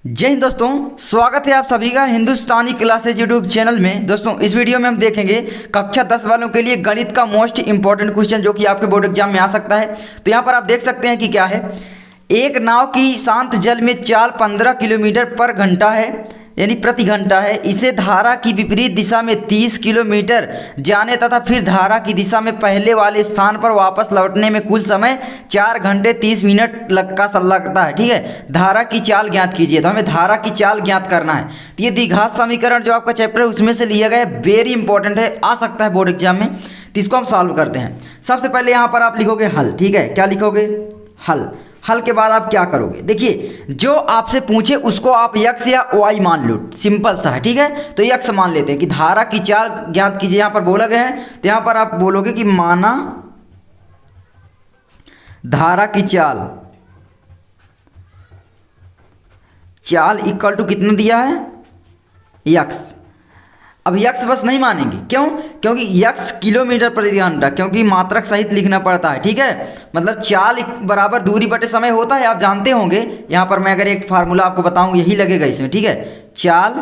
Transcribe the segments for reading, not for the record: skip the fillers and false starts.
जय हिंद दोस्तों, स्वागत है आप सभी का हिंदुस्तानी क्लासेज यूट्यूब चैनल में। दोस्तों इस वीडियो में हम देखेंगे कक्षा 10 वालों के लिए गणित का मोस्ट इंपॉर्टेंट क्वेश्चन जो कि आपके बोर्ड एग्जाम में आ सकता है। तो यहाँ पर आप देख सकते हैं कि क्या है, एक नाव की शांत जल में चाल 15 किलोमीटर पर घंटा है, यानी प्रति घंटा है। इसे धारा की विपरीत दिशा में 30 किलोमीटर जाने तथा फिर धारा की दिशा में पहले वाले स्थान पर वापस लौटने में कुल समय 4 घंटे 30 मिनट लगता है। ठीक है, धारा की चाल ज्ञात कीजिए। तो हमें धारा की चाल ज्ञात करना है। तो ये द्विघात समीकरण जो आपका चैप्टर है उसमें से लिया गया है, वेरी इंपॉर्टेंट है, आ सकता है बोर्ड एग्जाम में। तो इसको हम सॉल्व करते हैं। सबसे पहले यहाँ पर आप लिखोगे हल। ठीक है, क्या लिखोगे? हल। हल के बाद आप क्या करोगे? देखिए, जो आपसे पूछे उसको आप x या y मान लो, सिंपल सा है। ठीक है, तो x मान लेते हैं कि धारा की चाल ज्ञात कीजिए। यहां पर बोला गया है, तो यहां पर आप बोलोगे कि माना धारा की चाल इक्वल टू कितना दिया है? x। अब x बस नहीं मानेंगे, क्यों? क्योंकि x किलोमीटर प्रति घंटा, क्योंकि मात्रक सहित लिखना पड़ता है। ठीक है, मतलब चाल बराबर दूरी बटे समय होता है, आप जानते होंगे। यहाँ पर मैं अगर एक फार्मूला आपको बताऊं, यही लगेगा इसमें। ठीक है, चाल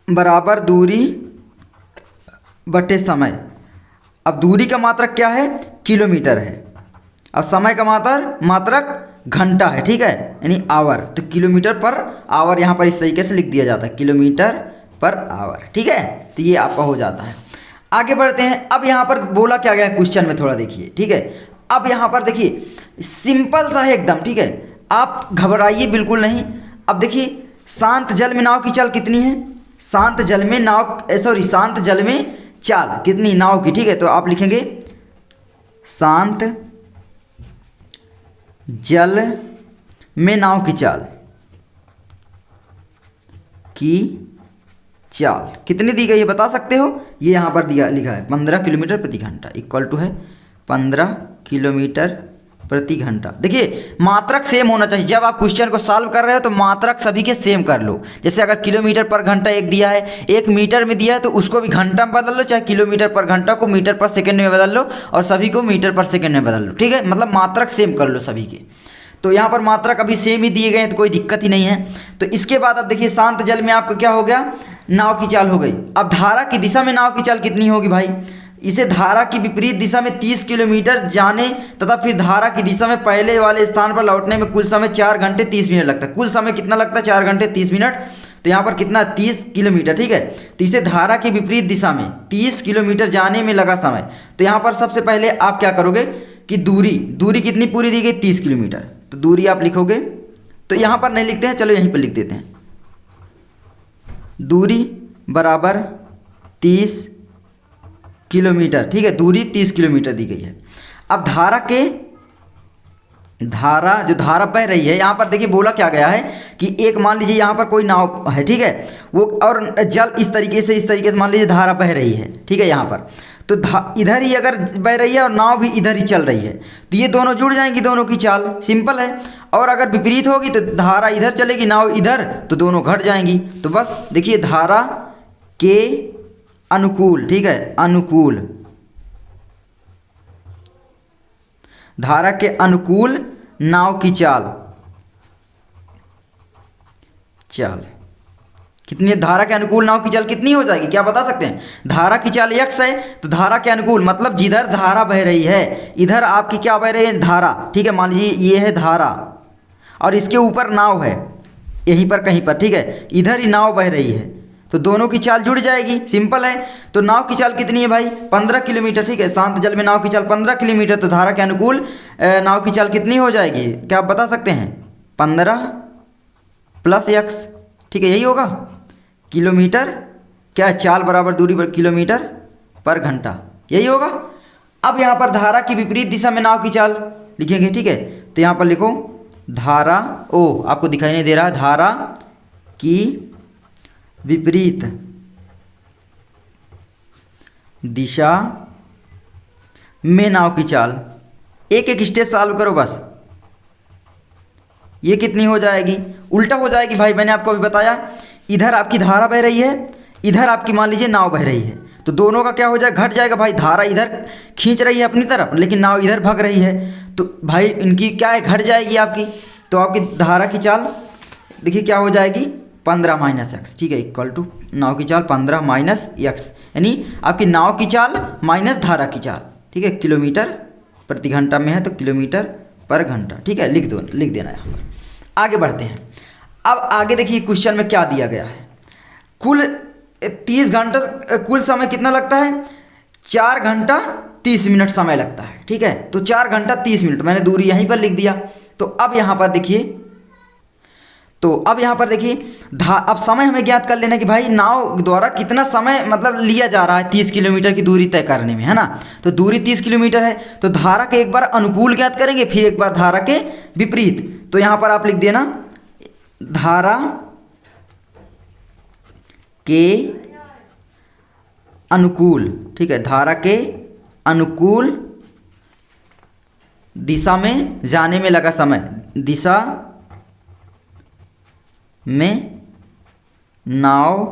बराबर दूरी बटे समय। अब दूरी का मात्रक क्या है? किलोमीटर है। अब समय का मात्रक घंटा है। ठीक है, यानी आवर। तो किलोमीटर पर आवर यहाँ पर इस तरीके से लिख दिया जाता है, किलोमीटर पर आवर। ठीक है, तो ये आपका हो जाता है। आगे बढ़ते हैं। अब यहाँ पर बोला क्या गया है क्वेश्चन में, थोड़ा देखिए। ठीक है, अब यहाँ पर देखिए, सिंपल सा है एकदम। ठीक है, आप घबराइए बिल्कुल नहीं। अब देखिए, शांत जल में नाव की चाल कितनी है? शांत जल में शांत जल में चाल कितनी नाव की? ठीक है, तो आप लिखेंगे शांत जल में नाव की चाल कितनी दी गई है, बता सकते हो? ये यहाँ पर लिखा है 15 किलोमीटर प्रति घंटा, इक्वल टू है 15 किलोमीटर प्रति घंटा। देखिए, मात्रक सेम होना चाहिए। जब आप क्वेश्चन को सॉल्व कर रहे हो तो मात्रक सभी के सेम कर लो। जैसे अगर किलोमीटर पर घंटा एक दिया है, एक मीटर में दिया है, तो उसको भी घंटा में बदल लो, चाहे किलोमीटर पर घंटा को मीटर पर सेकेंड में बदल लो, और सभी को मीटर पर सेकेंड में बदल लो। ठीक है, मतलब मात्रक सेम कर लो सभी के। तो यहाँ पर मात्रक अभी सेम ही दिए गए हैं, तो कोई दिक्कत ही नहीं है। तो इसके बाद अब देखिए, शांत जल में आपको क्या हो गया? नाव की चाल हो गई। अब धारा की दिशा में नाव की चाल कितनी होगी भाई? इसे धारा की विपरीत दिशा में 30 किलोमीटर जाने तथा फिर धारा की दिशा में पहले वाले स्थान पर लौटने में कुल समय 4 घंटे 30 मिनट लगता है। कुल समय कितना लगता है? 4 घंटे 30 मिनट। तो यहाँ पर कितना? 30 किलोमीटर। ठीक है, तो इसे धारा की विपरीत दिशा में 30 किलोमीटर जाने में लगा समय। तो यहाँ पर सबसे पहले आप क्या करोगे कि दूरी कितनी पूरी दी गई? 30 किलोमीटर। तो दूरी आप लिखोगे, तो यहाँ पर नहीं लिखते हैं, चलो यहीं पर लिख देते हैं। दूरी बराबर 30 किलोमीटर। ठीक है, दूरी 30 किलोमीटर दी गई है। अब जो धारा बह रही है, यहाँ पर देखिए बोला क्या गया है कि एक मान लीजिए यहाँ पर कोई नाव है। ठीक है, वो और जल इस तरीके से मान लीजिए धारा बह रही है। ठीक है, यहाँ पर तो इधर ही अगर बह रही है और नाव भी इधर ही चल रही है, तो ये दोनों जुड़ जाएंगी, दोनों की चाल सिंपल है। और अगर विपरीत होगी तो धारा इधर चलेगी, नाव इधर, तो दोनों घट जाएंगी। तो बस देखिए, धारा के अनुकूल। ठीक है, अनुकूल, धारा के अनुकूल नाव की चाल कितनी है? धारा के अनुकूल नाव की चाल कितनी हो जाएगी, क्या बता सकते हैं? धारा की चाल x है, तो धारा के अनुकूल मतलब जिधर धारा बह रही है, इधर आपकी क्या बह रही है? धारा। ठीक है, मान लीजिए ये है धारा और इसके ऊपर नाव है, यहीं पर कहीं पर। ठीक है, इधर ही नाव बह रही है, तो दोनों की चाल जुड़ जाएगी, सिंपल है। तो नाव की चाल कितनी है भाई? 15 किलोमीटर। ठीक है, शांत जल में नाव की चाल 15 किलोमीटर। तो धारा के अनुकूल नाव की चाल कितनी हो जाएगी, क्या आप बता सकते हैं? 15 प्लस x। ठीक है, यही होगा। किलोमीटर क्या? चाल बराबर दूरी पर किलोमीटर पर घंटा, यही होगा। अब यहाँ पर धारा की विपरीत दिशा में नाव की चाल लिखेंगे। ठीक है, तो यहाँ पर लिखो धारा, आपको दिखाई नहीं दे रहा, धारा की विपरीत दिशा में नाव की चाल। एक एक स्टेप सॉल्व करो बस। ये कितनी हो जाएगी? उल्टा हो जाएगी भाई, मैंने आपको अभी बताया। इधर आपकी धारा बह रही है, इधर आपकी मान लीजिए नाव बह रही है, तो दोनों का क्या हो जाएगा? घट जाएगा भाई। धारा इधर खींच रही है अपनी तरफ, लेकिन नाव इधर भग रही है, तो भाई इनकी क्या है? घट जाएगी आपकी। तो आपकी धारा की चाल देखिए क्या हो जाएगी 15 माइनस एक्स, ठीक है, इक्वल टू नाव की चाल 15 माइनस एक्स, यानी आपकी नाव की चाल माइनस धारा की चाल, ठीक है, किलोमीटर प्रति घंटा में है तो किलोमीटर पर घंटा, ठीक है, लिख देना यहाँ पर। आगे बढ़ते हैं। अब आगे देखिए क्वेश्चन में क्या दिया गया है, कुल 30 घंटा, कुल समय कितना लगता है 4 घंटा 30 मिनट समय लगता है, ठीक है, तो 4 घंटा 30 मिनट मैंने दूरी यहीं पर लिख दिया। तो अब यहाँ पर देखिए अब समय हमें ज्ञात कर लेना कि भाई नाव द्वारा कितना समय मतलब लिया जा रहा है 30 किलोमीटर की दूरी तय करने में, है ना। तो दूरी 30 किलोमीटर है, तो धारा के एक बार अनुकूल ज्ञात करेंगे, फिर एक बार धारा के विपरीत। तो यहाँ पर आप लिख देना धारा के अनुकूल, ठीक है, धारा के अनुकूल दिशा में जाने में लगा समय, दिशा में नाव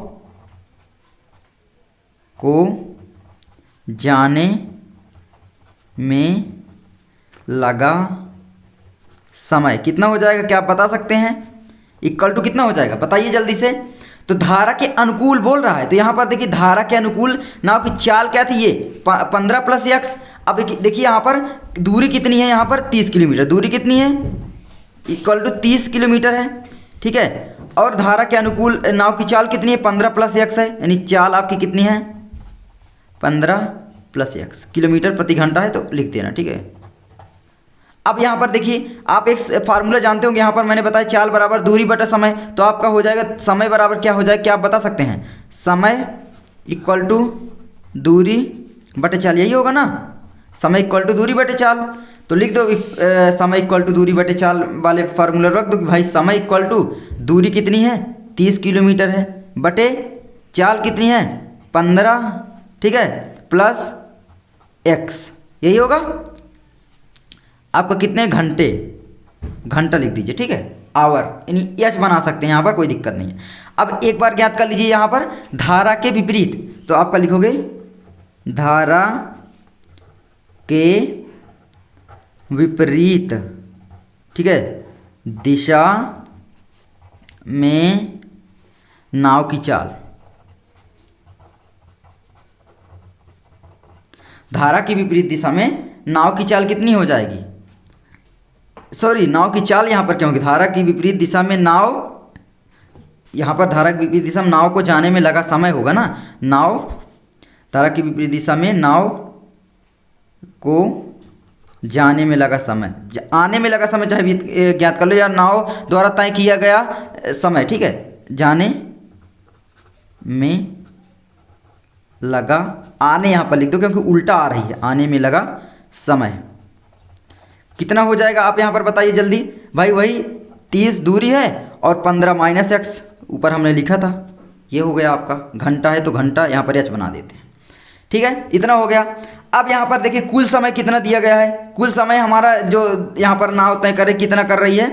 को जाने में लगा समय कितना हो जाएगा, क्या आप बता सकते हैं, इक्वल टू कितना हो जाएगा बताइए जल्दी से। तो धारा के अनुकूल बोल रहा है, तो यहाँ पर देखिए धारा के अनुकूल नाव की चाल क्या थी, ये 15 प्लस एक्स। अब देखिए यहाँ पर दूरी कितनी है, यहाँ पर 30 किलोमीटर, दूरी कितनी है इक्वल टू 30 किलोमीटर है, ठीक है, और धारा के अनुकूल नाव की चाल कितनी है 15 प्लस एक्स है, यानी चाल आपकी कितनी है 15 प्लस एक्स, किलोमीटर प्रति घंटा है तो लिख देना, ठीक है। अब यहाँ पर देखिए आप एक फार्मूला जानते होंगे, यहाँ पर मैंने बताया चाल बराबर दूरी बटा समय, तो आपका हो जाएगा समय बराबर क्या हो जाएगा, क्या आप बता सकते हैं, समय इक्वल टू दूरी बटे चाल, यही होगा ना, समय इक्वल टू दूरी बटे चाल। तो लिख दो समय इक्वल टू दूरी बटे चाल वाले फार्मूला रख दो कि भाई समय इक्वल टू दूरी कितनी है 30 किलोमीटर है बटे चाल कितनी है 15, ठीक है, प्लस एक्स, यही होगा आपका कितने घंटे, घंटा लिख दीजिए, ठीक है, आवर, यानी एच बना सकते हैं, यहाँ पर कोई दिक्कत नहीं है। अब एक बार ज्ञात कर लीजिए यहाँ पर धारा के विपरीत, तो आपका लिखोगे धारा के विपरीत, ठीक है, दिशा में नाव की चाल, धारा की विपरीत दिशा में नाव की चाल कितनी हो जाएगी, सॉरी नाव की चाल यहाँ पर क्यों होगी, धारा की विपरीत दिशा में नाव, यहाँ पर धारा की विपरीत दिशा में नाव को जाने में लगा समय होगा ना, नाव धारा की विपरीत दिशा में नाव को जाने में लगा समय, आने में लगा समय चाहे ज्ञात कर लो या नाव द्वारा तय किया गया समय, ठीक है, जाने में लगा, आने यहाँ पर लिख दो क्योंकि उल्टा आ रही है, आने में लगा समय कितना हो जाएगा आप यहाँ पर बताइए जल्दी भाई, वही 30 दूरी है और 15 माइनस एक्स ऊपर हमने लिखा था, ये हो गया आपका, घंटा है तो घंटा यहाँ पर एच बना देते हैं, ठीक है, इतना हो गया। अब यहाँ पर देखिए कुल समय कितना दिया गया है, कुल समय हमारा जो यहाँ पर नाव तय करे कितना कर रही है,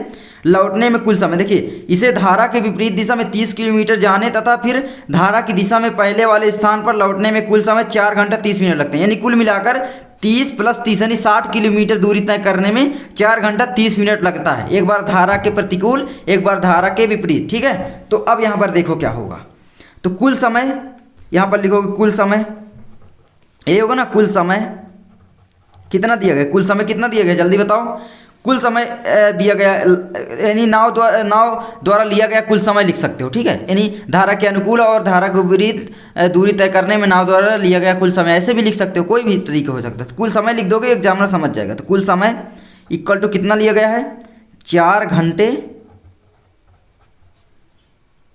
लौटने में कुल समय देखिए इसे धारा के विपरीत दिशा में 30 किलोमीटर जाने तथा फिर धारा की दिशा में पहले वाले स्थान पर लौटने में कुल समय 4 घंटा 30 मिनट लगते हैं, यानी कुल मिलाकर 30 प्लस 30 यानी 60 किलोमीटर दूरी तय करने में 4 घंटा 30 मिनट लगता है, एक बार धारा के प्रतिकूल एक बार धारा के विपरीत, ठीक है। तो अब यहाँ पर देखो क्या होगा, तो कुल समय यहाँ पर लिखोगे, कुल समय ये होगा ना, कुल समय कितना दिया गया, कुल समय कितना दिया गया जल्दी बताओ, कुल समय दिया गया, यानी नाव द्वारा लिया गया कुल समय लिख सकते हो, ठीक है, यानी धारा के अनुकूल और धारा के विपरीत दूरी तय करने में नाव द्वारा लिया गया कुल समय, ऐसे भी लिख सकते हो, कोई भी तरीका हो सकता है। कुल समय लिख दोगे एग्जामिनर समझ जाएगा। तो कुल समय इक्वल टू कितना लिया गया है 4 घंटे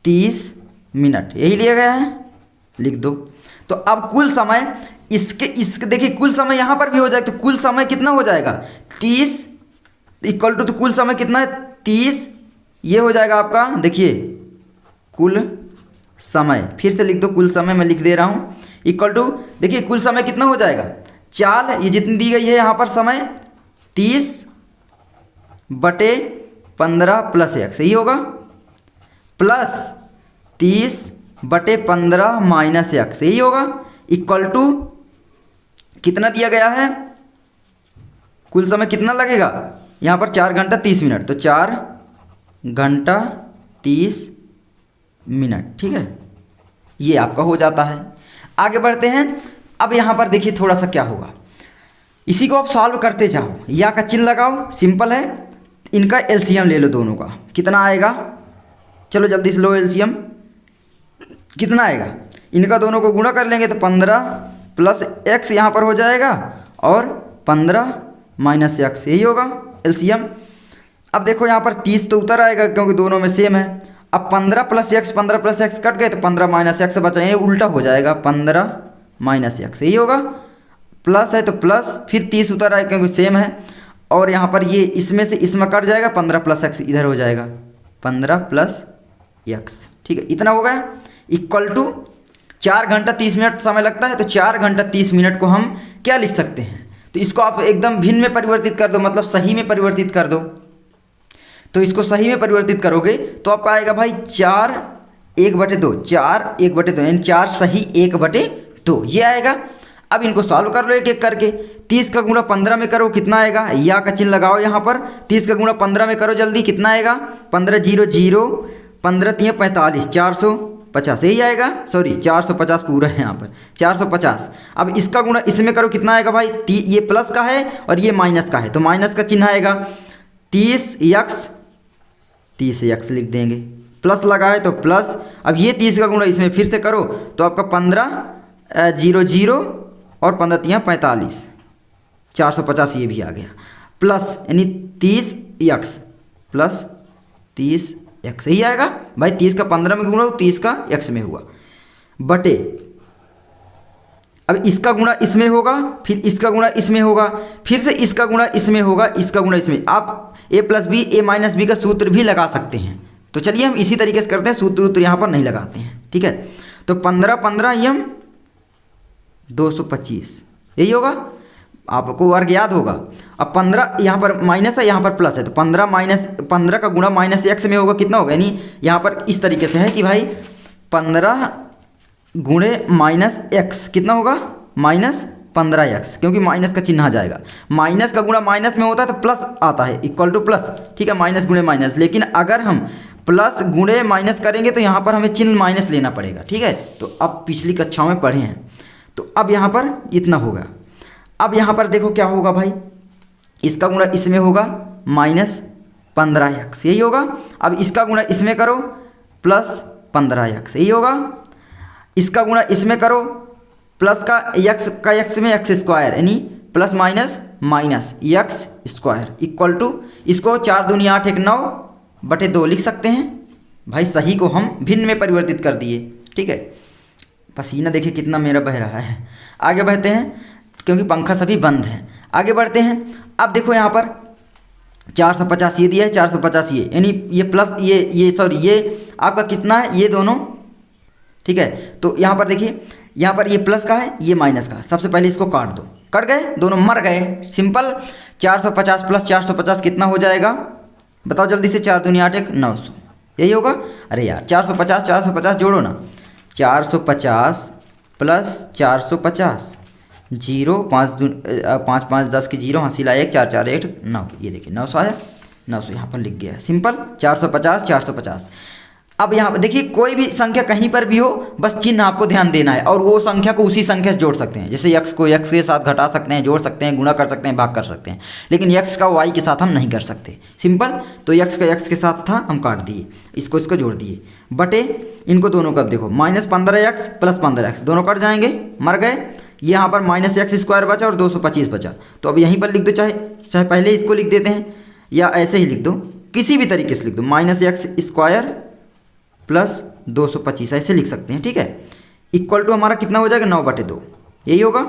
30 मिनट, यही लिया गया है, लिख दो। तो अब कुल समय इसके देखिए कुल समय यहाँ पर भी हो जाएगा, तो कुल समय कितना हो जाएगा 30 इक्वल टू, तो कुल समय कितना है 30, ये हो जाएगा आपका, देखिए कुल समय, फिर से लिख दो कुल समय, मैं लिख दे रहा हूँ इक्वल टू, देखिए कुल समय कितना हो जाएगा, चाल ये जितनी दी गई है यहाँ पर समय 30 बटे 15 प्लस एक्स, यही होगा, प्लस 30 बटे 15 माइनस एक्स, यही होगा, इक्वल टू कितना दिया गया है, कुल समय कितना लगेगा यहाँ पर 4 घंटा 30 मिनट, तो 4 घंटा 30 मिनट। ठीक है, ये आपका हो जाता है। आगे बढ़ते हैं। अब यहाँ पर देखिए थोड़ा सा क्या होगा, इसी को आप सॉल्व करते जाओ, या का चिन्ह लगाओ, सिंपल है। इनका एलसीएम ले लो दोनों का, कितना आएगा, चलो जल्दी से लो एलसीएम, कितना आएगा, इनका दोनों को गुणा कर लेंगे तो 15 प्लस एक्स यहाँ पर हो जाएगा और 15 माइनस एक्स, यही होगा एलसीएम। अब देखो यहाँ पर 30 तो उतर आएगा क्योंकि दोनों में सेम है। अब 15 प्लस एक्स कट गए तो 15 माइनस एक्स बचा, ये उल्टा हो जाएगा, 15 माइनस एक्स, यही होगा। प्लस है तो प्लस, फिर 30 उतर आएगा क्योंकि सेम है, और यहाँ पर ये इसमें से इसमें कट जाएगा, 15 प्लस एक्स इधर हो जाएगा, 15 प्लस एक्स। ठीक है, इतना हो गया। इक्वल टू 4 घंटा 30 मिनट समय लगता है, तो 4 घंटा 30 मिनट को हम क्या लिख सकते हैं, तो इसको आप एकदम भिन्न में परिवर्तित कर दो, मतलब सही में परिवर्तित कर दो। तो इसको सही में परिवर्तित करोगे तो आपका आएगा भाई 4 1/2, 4 1/2 यानी 4 सही 1/2, ये आएगा। अब इनको सॉल्व कर लो एक एक करके। 30 का गुणा 15 में करो, कितना आएगा, या का चिन्ह लगाओ यहाँ पर। 30 का गुणा 15 में करो जल्दी, कितना आएगा, 15 0 0, 15 3 45, 450, यही आएगा। सॉरी 450 पूरा है यहाँ पर, 450। अब इसका गुणा इसमें करो, कितना आएगा भाई, ये प्लस का है और ये माइनस का है, तो माइनस का चिन्ह आएगा। 30x लिख देंगे, प्लस लगा है तो प्लस। अब ये 30 का गुणा इसमें फिर से करो तो आपका 15 0 0 और 15 3 45, 450 ये भी आ गया, प्लस यानी 30x प्लस 30x, यही आएगा भाई। 30 का 15 में गुणा, 30 का x में हुआ, बटे अब इसका गुणा इसमें होगा, फिर इसका गुणा इसमें होगा, फिर से इसका गुणा इसमें होगा, इसका गुणा इसमें। आप a plus B a minus B का सूत्र भी लगा सकते हैं, तो चलिए हम इसी तरीके से करते हैं, सूत्र यहाँ पर नहीं लगाते हैं। ठीक है, तो 15 15 यम 225, यही होगा, आपको वर्ग याद होगा। अब 15 यहाँ पर माइनस है, यहाँ पर प्लस है, तो 15 का गुणा माइनस एक्स में होगा, कितना होगा, यानी यहाँ पर इस तरीके से है कि भाई 15 गुणे माइनस एक्स कितना होगा, माइनस 15x, क्योंकि माइनस का चिन्ह आ जाएगा। माइनस का गुणा माइनस में होता है तो प्लस आता है, इक्वल टू प्लस। ठीक है, माइनस गुणे माइनस, लेकिन अगर हम प्लस गुणे माइनस करेंगे तो यहाँ पर हमें चिन्ह माइनस लेना पड़ेगा। ठीक है, तो अब पिछली कक्षाओं में पढ़े हैं, तो अब यहाँ पर इतना होगा। अब यहाँ पर देखो क्या होगा भाई, इसका गुणा इसमें होगा माइनस 15x, यही होगा। अब इसका गुणा इसमें करो प्लस 15x, यही होगा। इसका गुणा इसमें करो, प्लस का x में x स्क्वायर, यानी plus minus minus x square, equal to इसको 4 दूनी 8 1 9/2 लिख सकते हैं भाई। सही को हम भिन्न में परिवर्तित कर दिए। ठीक है, पसीना देखिए कितना मेरा बह रहा है। आगे बढ़ते हैं क्योंकि पंखा सभी बंद हैं। आगे बढ़ते हैं। अब देखो यहाँ पर 450 ये दिया है, 450 ये, यानी ये प्लस ये सॉरी ये आपका कितना है, ये दोनों। ठीक है, तो यहाँ पर देखिए, यहाँ पर ये प्लस का है, ये माइनस का है। सबसे पहले इसको काट दो, कट गए, दोनों मर गए, सिंपल। 450 प्लस 450 कितना हो जाएगा, बताओ जल्दी से। 4 दूनी 8 1 900, यही होगा। अरे यार 450 जोड़ो ना, 450 प्लस 450, 0 5 5 10 की 0, हासिल आया 4 4 8 9, ये देखिए 900 आया, 900 यहाँ पर लिख गया, सिंपल। 450। अब यहाँ पर देखिए कोई भी संख्या कहीं पर भी हो, बस चिन्ह आपको ध्यान देना है, और वो संख्या को उसी संख्या से जोड़ सकते हैं। जैसे x को x के साथ घटा सकते हैं, जोड़ सकते हैं, गुणा कर सकते हैं, भाग कर सकते हैं, लेकिन x का y के साथ हम नहीं कर सकते, सिंपल। तो x का x के साथ था, हम काट दिए, इसको जोड़ दिए, बटे इनको दोनों का। अब देखो माइनस 15x प्लस 15x दोनों कट जाएंगे, मर गए। यहाँ पर माइनस x स्क्वायर बचा और 225 बचा, तो अब यहीं पर लिख दो, चाहे पहले इसको लिख देते हैं या ऐसे ही लिख दो, किसी भी तरीके से लिख दो, माइनस x स्क्वायर प्लस 225 ऐसे लिख सकते हैं। ठीक है, इक्वल टू हमारा कितना हो जाएगा, 9/2, यही होगा।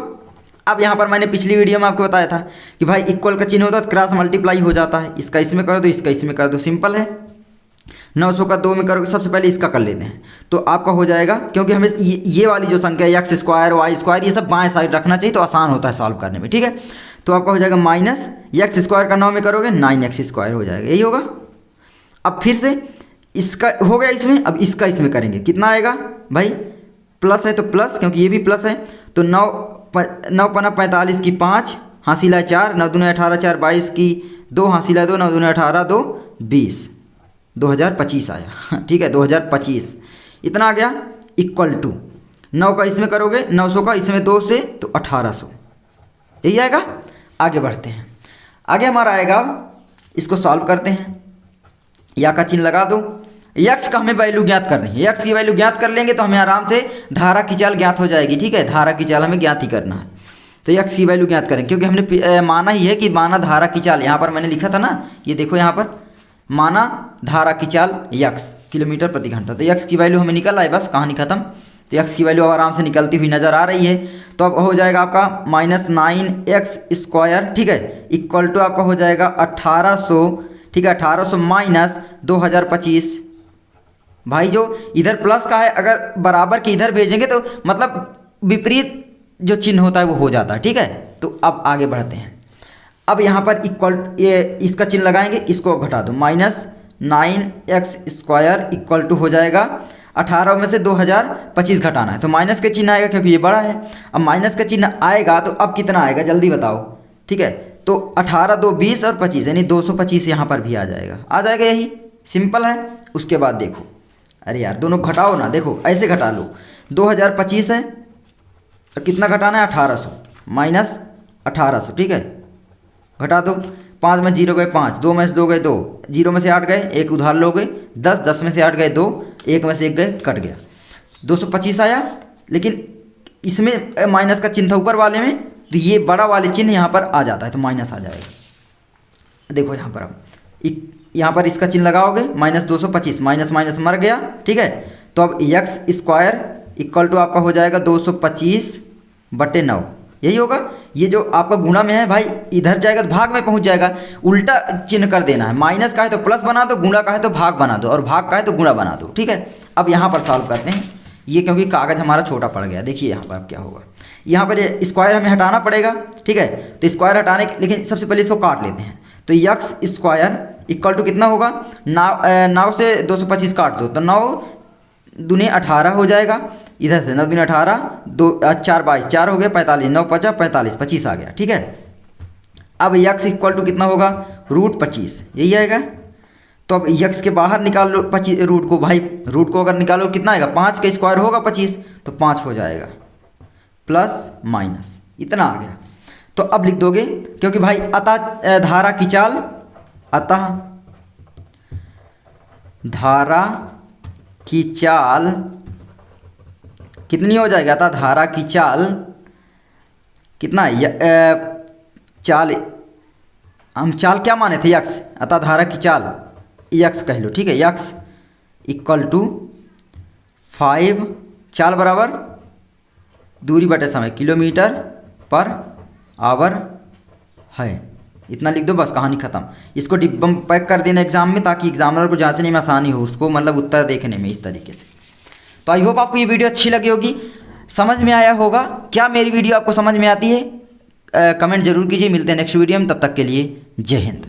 अब यहाँ पर मैंने पिछली वीडियो में आपको बताया था कि भाई इक्वल का चिन्ह होता है तो क्रॉस मल्टीप्लाई हो जाता है, इसका इसमें कर दो, इसका इसमें कर दो, सिंपल है। 900 का 2 में करोगे, सबसे पहले इसका कर लेते हैं, तो आपका हो जाएगा, क्योंकि हमें ये वाली जो संख्या x स्क्वायर y स्क्वायर ये सब बाएं साइड रखना चाहिए, तो आसान होता है सॉल्व करने में। ठीक है, तो आपका हो जाएगा माइनस x स्क्वायर का 9 में करोगे 9x स्क्वायर हो जाएगा, यही होगा। अब फिर से इसका हो गया इसमें, अब इसका इसमें करेंगे, कितना आएगा भाई, प्लस है तो प्लस, क्योंकि ये भी प्लस है, तो 9 9 45 की 5, हासिल है 4, 9 दूनी 18 4 22 की 2, हासिल है 2, 9 दूनी 18 2 20, 2025 आया ठीक है 2025 इतना आ गया इक्वल टू 9 का इसमें करोगे 900 का इसमें 2 से तो 1800 यही आएगा। आगे बढ़ते हैं, आगे हमारा आएगा, इसको सॉल्व करते हैं, या का चिन्ह लगा दो। यक्स का हमें वैल्यू ज्ञात करनी है, यक्स की वैल्यू ज्ञात कर लेंगे तो हमें आराम से धारा की चाल ज्ञात हो जाएगी। ठीक है, धारा की चाल हमें ज्ञात ही करना है, तो यक्स की वैल्यू ज्ञात करें क्योंकि हमने माना ही है कि माना धारा की चाल, यहाँ पर मैंने लिखा था ना, ये देखो यहाँ पर माना धारा की चाल यक्स किलोमीटर प्रति घंटा, तो यक्स की वैल्यू हमें निकल आई, बस कहानी खत्म। तो यक्स की वैल्यू अब आराम से निकलती हुई नज़र आ रही है, तो अब हो जाएगा आपका -9x², ठीक है, इक्वल टू आपका हो जाएगा 1800, ठीक है, 1800 माइनस 2025। भाई जो इधर प्लस का है अगर बराबर के इधर भेजेंगे तो मतलब विपरीत जो चिन्ह होता है वो हो जाता है। ठीक है, तो अब आगे बढ़ते हैं, अब यहाँ पर इक्वल ये इसका चिन्ह लगाएंगे, इसको घटा दो, -9x² इक्वल टू हो जाएगा 18 में से 2025 घटाना है तो माइनस का चिन्ह आएगा क्योंकि ये बड़ा है। अब माइनस का चिन्ह आएगा तो अब कितना आएगा जल्दी बताओ। ठीक है, तो 18 2 20 और 25 यानी 225 यहाँ पर भी आ जाएगा, यही सिंपल है। उसके बाद देखो, अरे यार दोनों घटाओ ना, देखो ऐसे घटा लो, 2025 है और कितना घटाना है 1800 माइनस 1800, ठीक है, घटा दो, 5 में 0 गए 5, 2 में से 2 गए 2, 0 में से 8 गए, 1 उधार लो गए 10, 10 में से 8 गए 2, 1 में से 1 गए कट गया, 225 आया। लेकिन इसमें माइनस का चिन्ह था ऊपर वाले में, तो ये बड़ा वाले चिन्ह यहाँ पर आ जाता है तो माइनस आ जाएगा। देखो यहाँ पर अब यहाँ पर इसका चिन्ह लगाओगे -225, माइनस माइनस मर गया। ठीक है, तो अब x² इक्वल टू आपका हो जाएगा 225/9, यही होगा। ये जो आपका गुणा में है भाई इधर जाएगा तो भाग में पहुंच जाएगा, उल्टा चिन्ह कर देना है, माइनस का है तो प्लस बना दो, गुणा का है तो भाग बना दो और भाग का है तो गुणा बना दो। ठीक है, अब यहाँ पर सॉल्व करते हैं, ये क्योंकि कागज़ हमारा छोटा पड़ गया, देखिए यहाँ पर अब क्या होगा, यहाँ पर ये स्क्वायर हमें हटाना पड़ेगा। ठीक है, तो स्क्वायर हटाने लेकिन सबसे पहले इसको काट लेते हैं, तो x² इक्वल टू कितना होगा, 9 से 225 काट दो तो 9 दूने 18 हो जाएगा, इधर से 9 दूने 18, 2 4 22, 4 हो गया 45, 9 5 45, 25 आ गया। ठीक है, अब x इक्वल टू कितना होगा √25, यही आएगा। तो अब x के बाहर निकाल लो 25 रूट को, भाई रूट को अगर निकालो कितना आएगा, 5 का स्क्वायर होगा 25, तो 5 हो जाएगा, प्लस माइनस इतना आ गया। तो अब लिख दोगे क्योंकि भाई अतः धारा की चाल, अतः धारा की चाल कितनी हो जाएगी, अतः धारा की चाल कितना चाल, हम चाल क्या माने थे x, अतः धारा की चाल x कह लो। ठीक है, x इक्वल टू 5, चाल बराबर दूरी बटे समय किलोमीटर पर आवर है, इतना लिख दो बस, कहानी ख़त्म। इसको डिब्बा में पैक कर देना एग्जाम में ताकि एग्जामिनर को जांचने में आसानी हो, उसको मतलब उत्तर देखने में इस तरीके से। तो आई होप आपको ये वीडियो अच्छी लगी होगी, समझ में आया होगा। क्या मेरी वीडियो आपको समझ में आती है, कमेंट जरूर कीजिए। मिलते हैं नेक्स्ट वीडियो में, तब तक के लिए जय हिंद।